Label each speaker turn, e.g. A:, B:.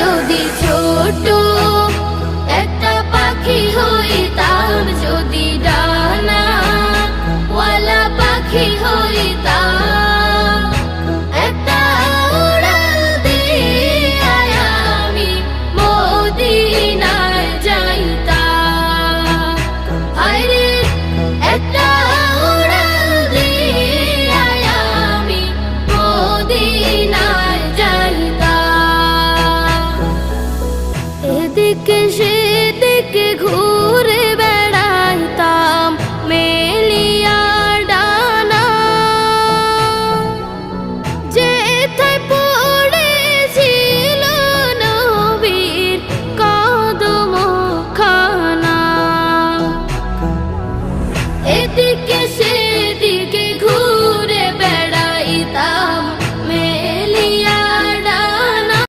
A: যদি ছোট একটা পাখি হইতাম, যদি ডানা ওয়ালা পাখি হইতাম, একটা উড়াল দিয়া আমি মদিনায় যাইতাম। হায়রে একটা উড়াল দিয়া আমি মদিনায় যাইতাম। এদিকে